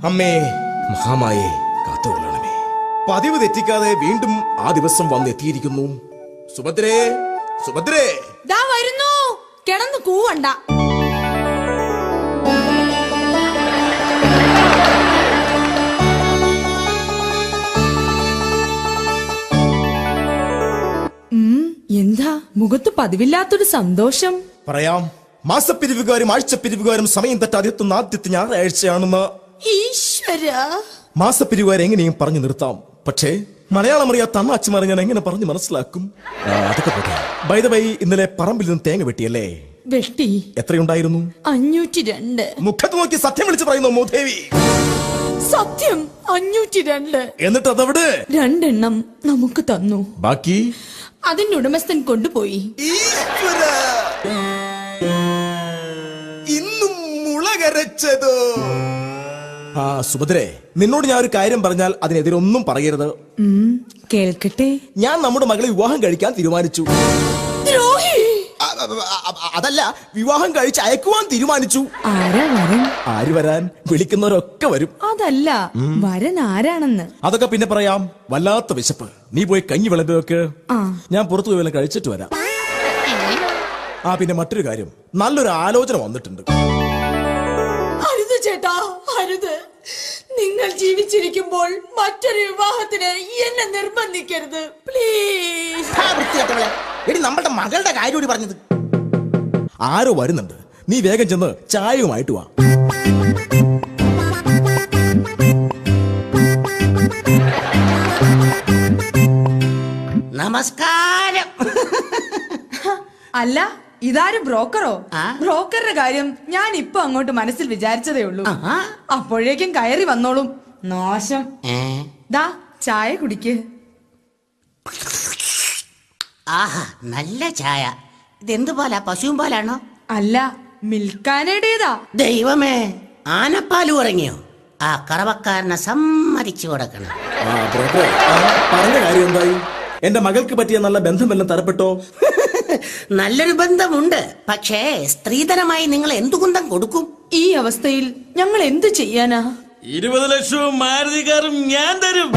അമ്മേ മഹാമായേ കാത്തുകൊള്ളണമേ. പതിവ് തെറ്റിക്കാതെ വീണ്ടും ആ ദിവസം വന്നെത്തിയിരിക്കുന്നു. സുഭദ്രേ, സുഭദ്രേ, ദാ വരുന്നു. കിടന്ന് കൂവണ്ട. എന്താ മുഖത്ത് പതിവില്ലാത്തൊരു സന്തോഷം? പറയാം. മാസപ്പിരിവുകാരും ആഴ്ചപ്പിരിവുകാരും സമയം തെറ്റാതെ എത്തുന്ന ആദ്യത്തെ ഞായറാഴ്ചയാണെന്ന്. ഈശ്വര, മാസപ്പിരിവുകാരെ എങ്ങനെയും പറഞ്ഞു നിർത്താം. പക്ഷേ മലയാളം അറിയാത്ത അണ്ണാച്ചിമാരെ ഞാൻ എങ്ങനെ പറഞ്ഞു മനസ്സിലാക്കും? അതൊക്കെ പോട്ടെ. ബൈ ദ വൈ, ഇന്നലെ പറമ്പിൽ നിന്ന് തേങ്ങ വെട്ടിയല്ലേ? വെട്ടി. എത്രയുണ്ടായിരുന്നു? 502. മുഖത്ത് നോക്കി സത്യം വിളിച്ച് പറയുന്നു മൂദേവി. സത്യം 502. എന്നിട്ട് അതവിടെ 2 എണ്ണം നമുക്ക് തന്നു. ബാക്കി അതിന്റെ ഉടമസ്ഥൻ കൊണ്ടുപോയി. ഇന്നും മുളകരച്ചതോ? ആ സുഭദ്രേ, നിന്നോട് ഞാൻ ഒരു കാര്യം പറഞ്ഞാൽ അതിനെതിരൊന്നും പറയരുത്. കേൾക്കട്ടെ. ഞാൻ നമ്മുടെ മകളെ വിവാഹം കഴിക്കാൻ തീരുമാനിച്ചു. ദ്രോഹി! അതല്ല, വിവാഹം കഴിച്ച് അയക്കുവാൻ തീരുമാനിച്ചു. ആരാ വരൻ? ആര് വരാൻ? വിളിക്കുന്നവരൊക്കെ വരും. അതല്ല, വരൻ ആരാണെന്ന്. അതൊക്കെ പിന്നെ പറയാം. വല്ലാത്ത വിശപ്പ്. നീ പോയി കഞ്ഞി വിളമ്പി വെക്ക്. ഞാൻ പുറത്തു പോയി വല്ലതും കഴിച്ചിട്ട് വരാം. പിന്നെ മറ്റൊരു കാര്യം, നല്ലൊരു ആലോചന വന്നിട്ടുണ്ട്. അരുത് ചേട്ടാ, അരുത്. നിങ്ങൾ ജീവിച്ചിരിക്കുമ്പോൾ മറ്റൊരു വിവാഹത്തിന് എന്നെ നിർബന്ധിക്കരുത്, പ്ലീസ്. നമ്മുടെ മകളുടെ കാര്യം പറഞ്ഞത്. ആരോ വരുന്നുണ്ട്. നീ വേഗം ചെന്ന് ചായയുമായിട്ട് വാ. നമസ്കാരം. അല്ല, ഇതാരും ബ്രോക്കറോ? ബ്രോക്കറുടെ കാര്യം ഞാൻ ഇപ്പൊ അങ്ങോട്ട് മനസ്സിൽ വിചാരിച്ചതേ ഉള്ളൂ. അപ്പോഴേക്കും കയറി വന്നോളും. നാശം. ദാ ചായ കുടിക്ക്. ആഹാ, നല്ല ചായ. ഇതെന്ത് പാലാ? പശുവും പാലാണോ? അല്ല, മിൽക്കാനയുടേതാ. ദൈവമേ, ആനപ്പാല് ഉറങ്ങിയോ? ആ കറവക്കാരനെ സമ്മതിച്ചു കൊടുക്കണം. പറഞ്ഞ കാര്യം എന്തായി? എന്റെ മകൾക്ക് പറ്റിയ നല്ല ബന്ധമെല്ലാം തരപ്പെട്ടോ? നല്ലൊരു ബന്ധമുണ്ട്. പക്ഷേ സ്ത്രീധനമായി നിങ്ങൾ എന്തു കുന്തം കൊടുക്കും? ഈ അവസ്ഥയിൽ ഞങ്ങൾ എന്തു ചെയ്യാനാ? 20 ലക്ഷവും മാരുതി കാറും ഞാൻ തരും.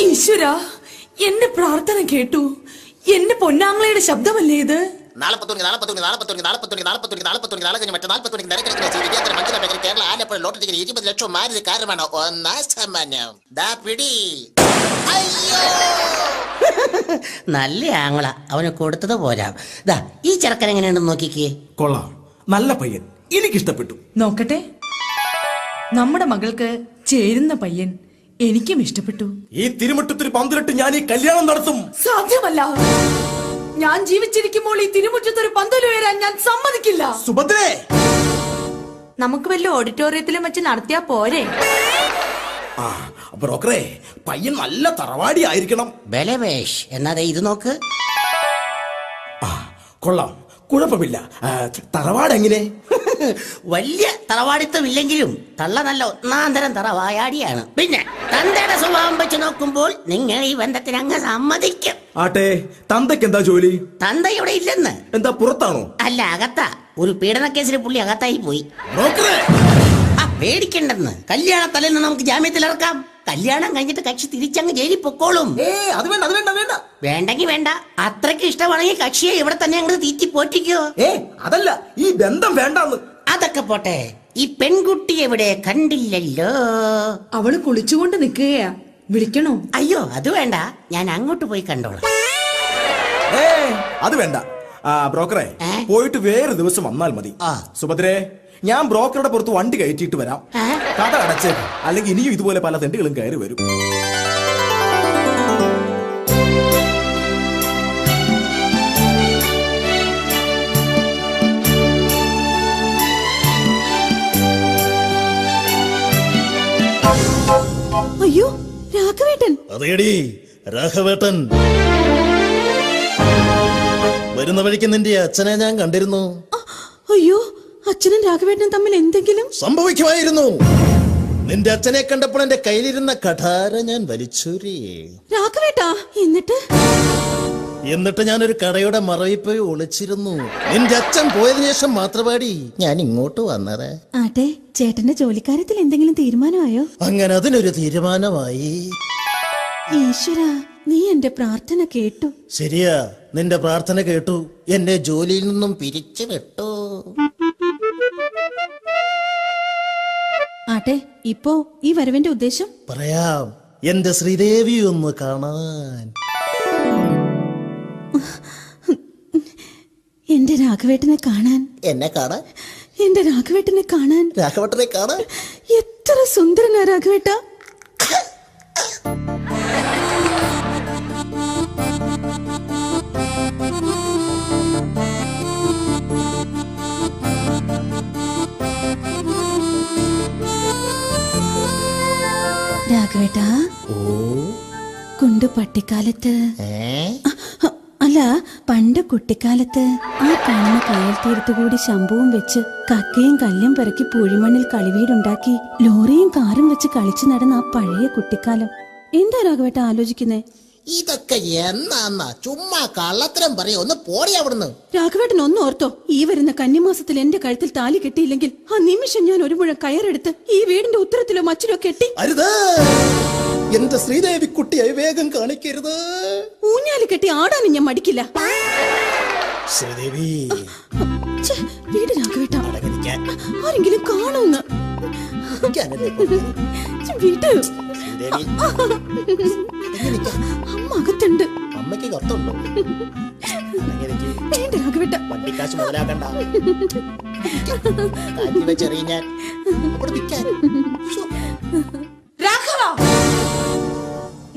ഈശ്വര, എന്റെ പ്രാർത്ഥന കേട്ടു. എന്റെ പൊന്നാങ്ങളയുടെ ശബ്ദമല്ലേ ഇത്? കേരള ആലപ്പുഴ ലോട്ടറി 20 ലക്ഷം മാരുതി കാറുമാണ് ഒന്നാം സമ്മാനം. നല്ല ആങ്ങള, അവന് കൊടുത്തത് പോരാ. ദാ ഈ ചെറുക്കൻ എങ്ങനെയുണ്ടെന്ന് നോക്കിക്കേ. കൊള്ളാം, നല്ല പയ്യൻ, എനിക്കിഷ്ടപ്പെട്ടു. നോക്കട്ടെ. നമ്മുടെ മകൾക്ക് ചേരുന്ന പയ്യൻ എനിക്കും ഇഷ്ടപ്പെട്ടു. ഈ തിരുമുറ്റത്തിൽ പന്തലിട്ട് ഞാൻ ഈ കല്യാണം നടത്തും. സാധ്യമല്ല. ഞാൻ ജീവിച്ചിരിക്കുമ്പോൾ ഈ തിരുമുറ്റത്തൊരു പന്തൽ ഉയരാൻ ഞാൻ സമ്മതിക്കില്ല. സുഭദ്രേ, നമുക്ക് വല്ല ഓഡിറ്റോറിയത്തിലും വെച്ച് നടത്തിയാ പോരെ? ബ്രോക്കറേ, പയ്യൻ നല്ല തറവാടി ആയിരിക്കണം. ബലവേഷ് എന്നാതെ ഇത് നോക്ക്. കൊള്ളാം, കുഴപ്പമില്ല. തറവാട് എങ്ങനെ? വലിയ തറവാടിത്തം ഇല്ലെങ്കിലും തള്ള നല്ല ഒന്നാന്തരം തറവായാടിയാണ്. പിന്നെ തന്തയുടെ സ്വഭാവം വെച്ച് നോക്കുമ്പോൾ നിങ്ങൾ ഈ ബന്ധത്തിന് അങ്ങ് സമ്മതിക്കും. ആട്ടെ, തന്തയ്ക്ക് എന്താ ജോലി? തന്ത ഇവിടെ ഇല്ലെന്ന്. എന്താ, പുറത്താണോ? അല്ല, അകത്താ. ഒരു പീഡന കേസിൽ പുള്ളി അകത്തായി പോയി. പേടിക്കണ്ടെന്ന്. കല്യാണ തലേന്ന് നമുക്ക് ജാമ്യത്തിൽ ഇറക്കാം. കല്യാണം കഴിഞ്ഞിട്ട് കക്ഷി തിരിച്ചങ്ങ് ജയിലിൽ പൊക്കോളും. അത് വേണ്ട, അത് വേണ്ട, വേണ്ട. വേണ്ടെങ്കി വേണ്ട. അത്രയ്ക്ക് ഇഷ്ടമാണെങ്കിൽ കക്ഷിയെ ഇവിടെ തന്നെ അങ്ങോട്ട് തീറ്റി പോറ്റിക്കോ. അതല്ല, ഈ ബന്ധം വേണ്ടെന്ന്. അതൊക്കെ പോട്ടെ, ഈ പെൺകുട്ടി എവിടെ? കണ്ടില്ലല്ലോ. അവള് കുളിച്ചുകൊണ്ട് നിൽക്കുകയാ. വിളിക്കണോ? അയ്യോ, അത് വേണ്ട. ഞാൻ അങ്ങോട്ട് പോയി കണ്ടോളാം. അത് വേണ്ട. ബ്രോക്കറെ, പോയിട്ട് വേറെ ദിവസം വന്നാൽ മതി. സുഭദ്രേ, ഞാൻ ബ്രോക്കറുടെ പുറത്ത് വണ്ടി കയറ്റിയിട്ട് വരാം. കട അടച്ചേക്കും, അല്ലെങ്കിൽ ഇനിയും ഇതുപോലെ പല തെണ്ടുകളും കയറി വരും. അയ്യോ, രാഘവേട്ടൻ. അതേടി, രാഘവേട്ടൻ. വരുന്ന വഴിക്ക് നിന്റെ അച്ഛനെ ഞാൻ കണ്ടിരുന്നു. അയ്യോ, അച്ഛനും രാഘവേട്ടനും തമ്മിൽ എന്തെങ്കിലും സംഭവിക്കുമായിരുന്നു. നിന്റെ അച്ഛനെ കണ്ടപ്പോൾ എന്റെ കയ്യിലിരുന്ന കഠാര ഞാൻ വലിച്ചൂരി. രാഘവേട്ടാ, എന്നിട്ട് എന്നിട്ട് ഞാനൊരു കടയുടെ മറവിൽ പോയി ഒളിച്ചിരുന്നു. നിന്റെ അച്ഛൻ പോയതിനു ശേഷം മാത്രമാടി ഞാൻ ഇങ്ങോട്ട് വന്നത്. ആട്ടെ, ചേട്ടന്റെ ജോലിക്കാര്യത്തിൽ എന്തെങ്കിലും തീരുമാനമായോ? അങ്ങനെ അതിനൊരു തീരുമാനമായി. ഈശ്വരാ, നീ എന്റെ പ്രാർത്ഥന കേട്ടു. ശരിയാ, നിന്റെ പ്രാർത്ഥന കേട്ടു. എന്നെ ജോലിയിൽ നിന്നും പിരിച്ചു വിട്ടു. ആട്ടെ, ഇപ്പോ ഈ വരവിന്റെ ഉദ്ദേശം? പറയാം, എന്റെ ശ്രീദേവി ഒന്ന് കാണാൻ. എന്റെ രാഘവേട്ടനെ കാണാൻ. എന്നെ കാണാൻ? എന്റെ രാഘവേട്ടനെ കാണാൻ. രാഘവട്ടനെ കാണാൻ? എത്ര സുന്ദരനാ രാഘവേട്ട. രാഘവേട്ട, കുണ്ടു പട്ടിക്കാലത്ത്, അല്ല പണ്ട് കുട്ടിക്കാലത്ത് ആ കാണുന്ന കായൽ തീരത്തുകൂടി ശംഭുവും വെച്ച് കക്കയും കല്ലും പെറുക്കി പൂഴിമണ്ണിൽ കളിവീടുണ്ടാക്കി ലോറിയും കാറും വെച്ച് കളിച്ചു നടന്ന ആ പഴയ കുട്ടിക്കാലം. എന്താ രാഘവേട്ട ആലോചിക്കുന്നേ? ഇതൊക്കെ എന്നാ ചുമ്മാ കള്ളത്തരം പറയോ? ഒന്ന് പോടി അവിടുന്ന്. രാഘവേട്ടൻ ഒന്ന് ഓർത്തോ, ഈ വരുന്ന കന്നിമാസത്തിൽ എന്റെ കഴുത്തിൽ താലി കെട്ടിയില്ലെങ്കിൽ ആ നിമിഷം ഞാൻ ഒരു മുഴം കയറെടുത്ത് ഈ വീടിന്റെ ഉത്തരത്തിലോ മച്ചിലോ കെട്ടി. അരുത്, എന്റെ ശ്രീദേവി കുട്ടിയെ വേഗം കാണിക്കരുത്. ഊഞ്ഞാല് കെട്ടി ആടാനും ഞാൻ മടിക്കില്ല. ശ്രീദേവി, ഛെ, വീട് രാഘവേട്ട, അടങ്ങിയിരിക്കാൻ. ആരെങ്കിലും കാണുമെന്ന്. ഛെ, വീട്. ശ്രീദേവി, അമ്മ അകത്തുണ്ട്. അമ്മയ്ക്ക് കത്തുണ്ടോ? വേണ്ട രാഘവേട്ട. വണ്ടിക്കാശ് മുതലാക്കണ്ട. കാറ്റിൽ വെച്ചെറിയാൻ അവിടെ വിൽക്കാൻ. ശ്ശോ. രാഘവ,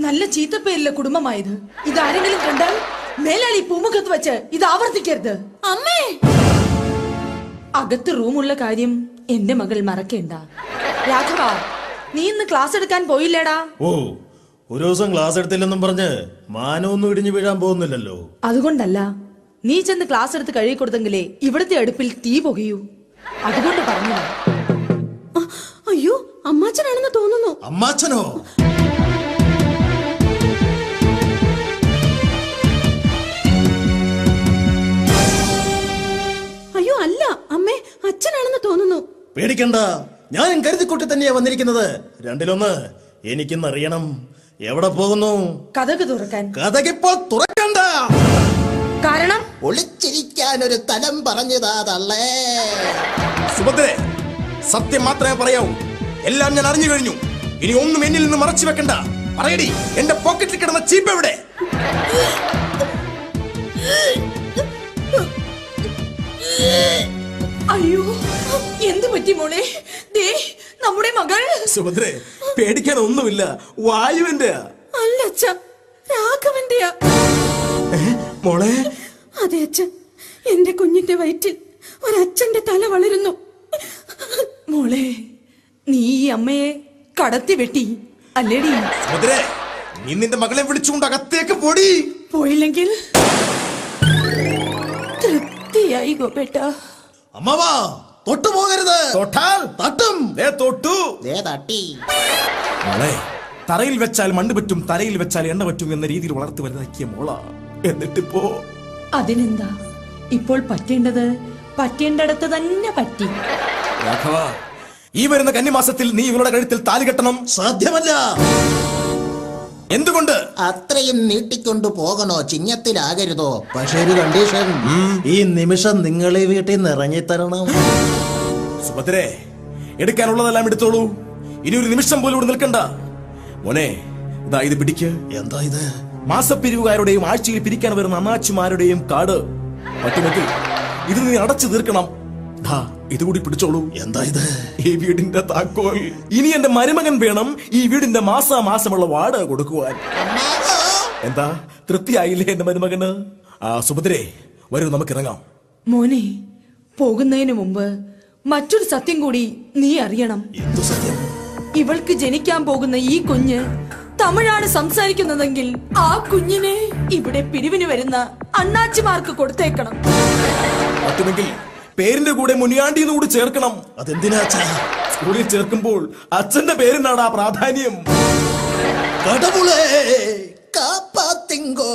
നല്ല ചീത്തപ്പേരിലെ കുടുംബമായത്. ഇതാരെങ്കിലും കണ്ടാൽ മേലാളി പൂമുഖത്ത് വെച്ച് ഇത് ആവർത്തിക്കരുത്. അമ്മേ, അകത്ത് റൂമുള്ള കാര്യം എന്റെ മകൾ മറക്കേണ്ട. രാഘവ, നീ ഇന്ന് ക്ലാസ് എടുക്കാൻ പോയില്ലേടാ? ഓ, ഒരു ദിവസം ക്ലാസ് എടുത്തില്ലെന്നും പറഞ്ഞ് മാനമൊന്നും ഇടിഞ്ഞു വീഴാൻ പോകുന്നില്ലല്ലോ. അതുകൊണ്ടല്ല, നീ ചെന്ന് ക്ലാസ് എടുത്ത് കഴുകി കൊടുത്തെങ്കിലേ ഇവിടുത്തെ അടുപ്പിൽ തീ പുകയൂ. അതുകൊണ്ട് പറഞ്ഞു. അയ്യോ, അമ്മാച്ചനാണെന്ന് തോന്നുന്നു. അമ്മാച്ചനോ? അയ്യോ അല്ല അമ്മേ, അച്ഛനാണെന്ന് തോന്നുന്നു. പേടിക്കണ്ട, ഞാൻ കരുതിക്കൂട്ടി തന്നെയാ വന്നിരിക്കുന്നത്. രണ്ടിലൊന്ന് എനിക്കിന്നറിയണം. എവിടെ പോകുന്നു? കഥക് തുറക്കാൻ. കഥകിപ്പോ തുറക്കണ്ട. കാരണം ഒളിച്ചിരിക്കാൻ ഒരു തലം പറഞ്ഞതാ തള്ളേ. സുഭദ്രേ, സത്യം മാത്രമേ പറയാവൂ. എല്ലാം ഞാൻ അറിഞ്ഞു കഴിഞ്ഞു. ഇനി ഒന്നും എന്നിൽ നിന്ന് മറച്ചു വെക്കണ്ട. പറയടി, എന്റെ പോക്കറ്റിൽ കിടന്ന ചീപ്പ് എവിടെ? അയ്യോ, എന്ത് പറ്റി മോളെ? ദേ നമ്മുടെ മകൾ. സുഭദ്രേ, പേടിക്കാൻ ഒന്നുമില്ല. വായുവിന്റെ. അല്ല അച്ഛ, രാഘവന്റെയാ. മോളെ. അതെ അച്ഛ, എന്റെ കുഞ്ഞിന്റെ വയറ്റിൽ ഒരച്ഛന്റെ തല വളരുന്നു. മോളെ, നീ ഈ അമ്മയെ കടത്തി വെട്ടി അല്ലേടി? സുഭദ്രേ, നീ നിന്റെ മകളെ വിളിച്ചുകൊണ്ട് അകത്തേക്ക് പോടി. പോയില്ലെങ്കിൽ തൃപ്തിയായി ഗോപേട്ട. അമ്മാവാ, തൊട്ടു പോകരുത്. തൊട്ടാൽ തട്ടും. ദേ തൊട്ടു. ദേ തട്ടി. മോളെ, തറയിൽ വെച്ചാൽ മണ്ണ് പറ്റും, തലയിൽ വെച്ചാൽ എണ്ണ പറ്റും എന്ന രീതിയിൽ വളർത്തി വലുതാക്കിയ മോള. എന്നിട്ടിപ്പോ അതിനെന്താ, ഇപ്പോൾ പറ്റേണ്ടത് പറ്റേണ്ടടത്ത് തന്നെ പറ്റി. രാഘവ, ഈ വരുന്ന കന്നിമാസത്തിൽ നീ ഇവളുടെ കഴുത്തിൽ താലി കെട്ടണം. സാധ്യമല്ല. എന്തുകൊണ്ട്? അത്രയും നീട്ടിക്കൊണ്ടു പോകണോ? ചിങ്ങത്തിലാകരുതോ? പക്ഷേ ഒരു കണ്ടീഷൻ, ഈ നിമിഷം നിങ്ങളെ വീട്ടിൽ നിന്ന് ഇറങ്ങിത്തരണം. സുഭദ്രേ, എടുക്കാനുള്ളതെല്ലാം എടുത്തോളൂ. ഇനി ഒരു നിമിഷം പോലും ഇവിടെ നിൽക്കണ്ട. മോനെ, ഇതാ ഇത് പിടിക്ക്. എന്താ ഇത്? മാസപ്പിരിവുകാരുടെയും ആഴ്ചയിൽ പിരിക്കാൻ വരുന്ന അണ്ണാച്ചിമാരുടെയും കാർഡ്. പറ്റുമെങ്കിൽ ഇത് നീ അടച്ചു തീർക്കണം. ഇതുകൂടി പിടിച്ചോളൂ. എന്താ ഇത്? ഈ വീടിന്റെ താക്കോൽ. ഇനി എന്റെ മരുമകൻ വേണം ഈ വീടിന്റെ മാസമുള്ള വാടക കൊടുക്കുവാൻ. എന്താ, തൃപ്തിയായില്ലേ എന്റെ മരുമകന്? സുഭദ്രേ, വരൂ, നമുക്കിറങ്ങാം. മോനെ, പോകുന്നതിന് മുമ്പ് മറ്റൊരു സത്യം കൂടി നീ അറിയണം. എന്തു സത്യം? ഇവൾക്ക് ജനിക്കാൻ പോകുന്ന ഈ കുഞ്ഞ് തമിഴാണ് സംസാരിക്കുന്നതെങ്കിൽ ആ കുഞ്ഞിനെ ഇവിടെ പിരിവിന് വരുന്ന അണ്ണാച്ചിമാർക്ക് കൊടുത്തേക്കണം. പറ്റുമെങ്കിൽ പേരിന്റെ കൂടെ മുനിയാണ്ടിന്ന് കൂടി ചേർക്കണം. അതെന്തിനാ അച്ഛാ? സ്കൂളിൽ ചേർക്കുമ്പോൾ അച്ഛന്റെ പേരിനാടാ പ്രാധാന്യം. കടവുളേ കാപ്പാത്തിങ്കോ.